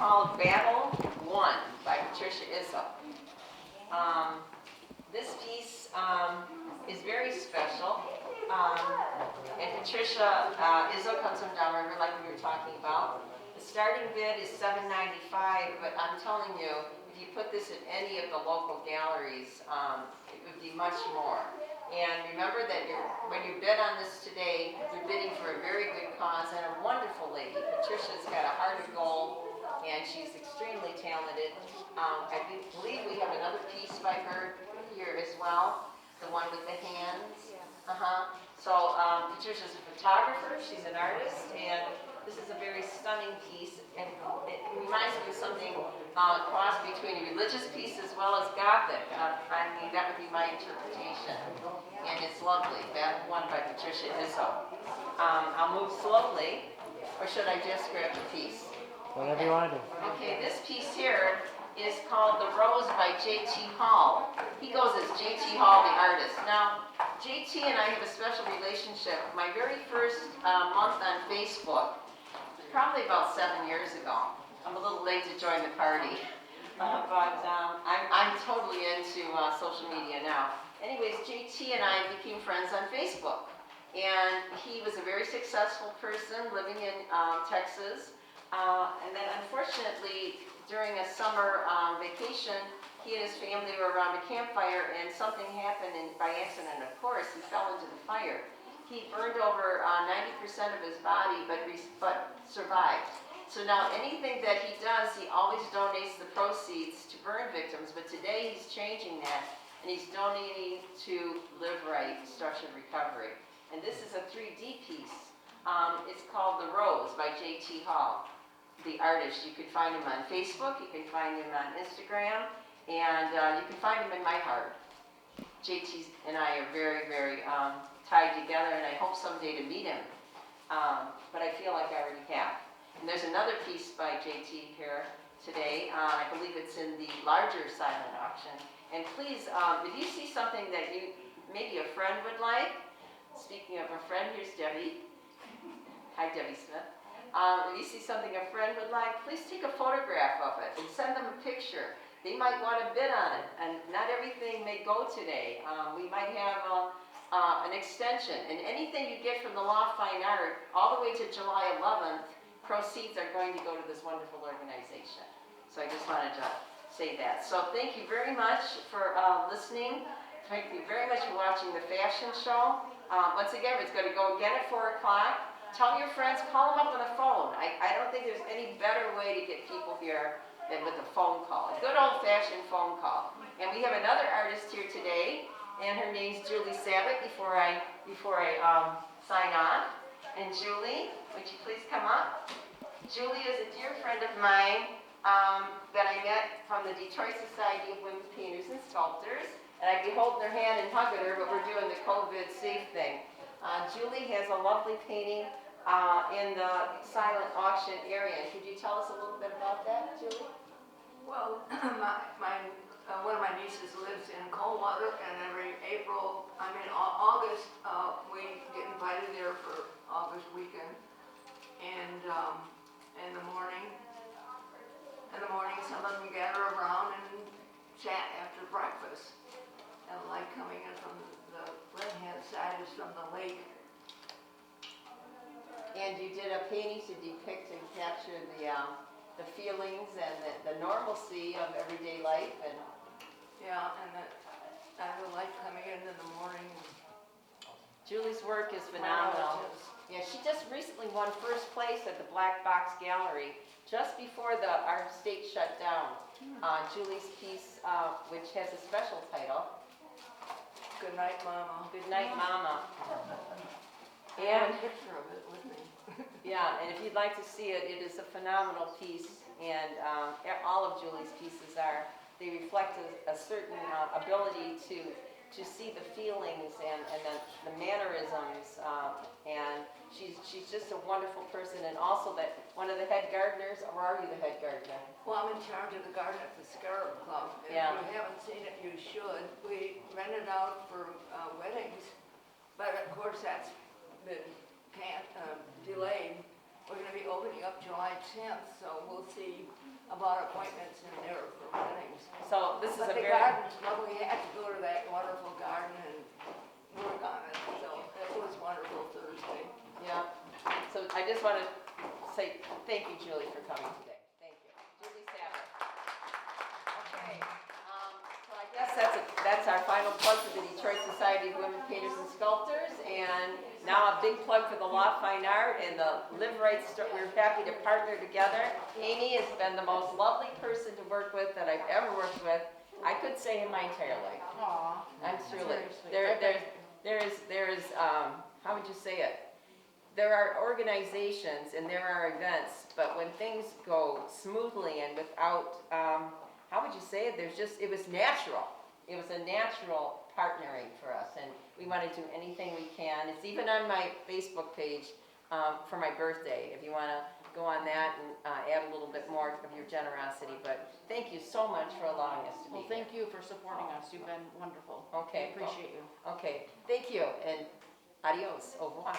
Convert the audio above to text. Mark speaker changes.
Speaker 1: called Battle One by Patricia Izzo. This piece is very special. And Patricia Izzo comes from downriver, like we were talking about. The starting bid is $7.95, but I'm telling you, if you put this in any of the local galleries, it would be much more. And remember that when you bid on this today, you're bidding for a very good cause and a wonderful lady. Patricia's got a heart of gold, and she's extremely talented. I believe we have another piece by her here as well, the one with the hands. So Patricia's a photographer, she's an artist, and this is a very stunning piece, and it reminds me of something cross between a religious piece as well as Gothic. I mean, that would be my interpretation. And it's lovely. That one by Patricia Izzo. I'll move slowly, or should I just grab the piece?
Speaker 2: Whatever you want to do.
Speaker 1: Okay, this piece here is called The Rose by J.T. Hall. He goes as J.T. Hall, the artist. Now, J.T. and I have a special relationship. My very first month on Facebook, probably about 7 years ago. I'm a little late to join the party, but I'm totally into social media now. Anyways, JT and I became friends on Facebook, and he was a very successful person living in Texas, and then unfortunately, during a summer vacation, he and his family were around a campfire, and something happened, and by accident, of course, he fell into the fire. He burned over 90% of his body, but survived. So now anything that he does, he always donates the proceeds to burn victims, but today he's changing that, and he's donating to Live Right, Structured Recovery. And this is a 3D piece. It's called The Rose by J.T. Hall, the artist. You can find him on Facebook, you can find him on Instagram, and you can find him in my heart. J.T. and I are very, very tied together, and I hope someday to meet him. But I feel like I already have. And there's another piece by J.T. here today. I believe it's in the larger silent auction. And please, if you see something that maybe a friend would like, speaking of a friend, here's Debbie. Hi, Debbie Smith. If you see something a friend would like, please take a photograph of it and send them a picture. They might want to bid on it, and not everything may go today. We might have an extension, and anything you get from the Law Fine Art, all the way to July 11th, proceeds are going to go to this wonderful organization. So I just wanted to say that. So thank you very much for listening. Thank you very much for watching the fashion show. Once again, it's going to go again at 4 o'clock. Tell your friends, call them up on the phone. I don't think there's any better way to get people here than with a phone call, a good old-fashioned phone call. And we have another artist here today, and her name's Julie Sabat. Before I sign on, and Julie, would you please come up? Julie is a dear friend of mine that I met from the Detroit Society of Women Painters and Sculptors, and I'd be holding her hand and hugging her, but we're doing the COVID safe thing. Julie has a lovely painting in the silent auction area. Could you tell us a little bit about that, Julie?
Speaker 3: Well, one of my nieces lives in Coldwater, and every August, we get invited there for August weekend. And in the morning, some of them gather around and chat after breakfast. And the light coming in from the left-hand side is from the lake.
Speaker 1: And you did a painting to depict and capture the feelings and the normalcy of everyday life. And
Speaker 3: yeah, and the light coming in the morning.
Speaker 1: Julie's work is phenomenal. Yeah, she just recently won first place at the Black Box Gallery just before our state shut down. Julie's piece, which has a special title.
Speaker 3: Good night, Mama.
Speaker 1: Good night, Mama.
Speaker 3: I have a picture of it with me.
Speaker 1: Yeah, and if you'd like to see it, it is a phenomenal piece, and all of Julie's pieces they reflect a certain ability to see the feelings and the mannerisms, and she's just a wonderful person, and also one of the head gardeners, or are you the head gardener?
Speaker 3: Well, I'm in charge of the garden at the Scarab Club. If
Speaker 1: Yeah.
Speaker 3: you haven't seen it, you should. We rent it out for weddings, but of course that's been delayed. We're going to be opening up July 10th, so we'll see about appointments in there for weddings.
Speaker 1: So this is
Speaker 3: But
Speaker 1: a
Speaker 3: the
Speaker 1: very,
Speaker 3: garden's lovely, you have to go to that wonderful garden and work on it, so it was wonderful Thursday.
Speaker 1: yeah. So I just want to say thank you, Julie, for coming today. Thank you. Julie Savage. Okay, so I guess that's our final plug for the Detroit Society of Women Painters and Sculptors. And now a big plug for the Law Fine Art and the Live Right Store. We're happy to partner together. Amy has been the most lovely person to work with that I've ever worked with. I could say in my entire life.
Speaker 2: Aw.
Speaker 1: I'm truly,
Speaker 2: Seriously.
Speaker 1: there is, how would you say it? There are organizations and there are events, but when things go smoothly and without, how would you say it? It was natural. It was a natural partnering for us, and we want to do anything we can. It's even on my Facebook page for my birthday, if you want to go on that and add a little bit more of your generosity. But thank you so much for allowing us to be
Speaker 2: Well,
Speaker 1: here.
Speaker 2: thank you for supporting us. You've been wonderful.
Speaker 1: Okay.
Speaker 2: We appreciate you.
Speaker 1: Okay, thank you, and adios, au revoir.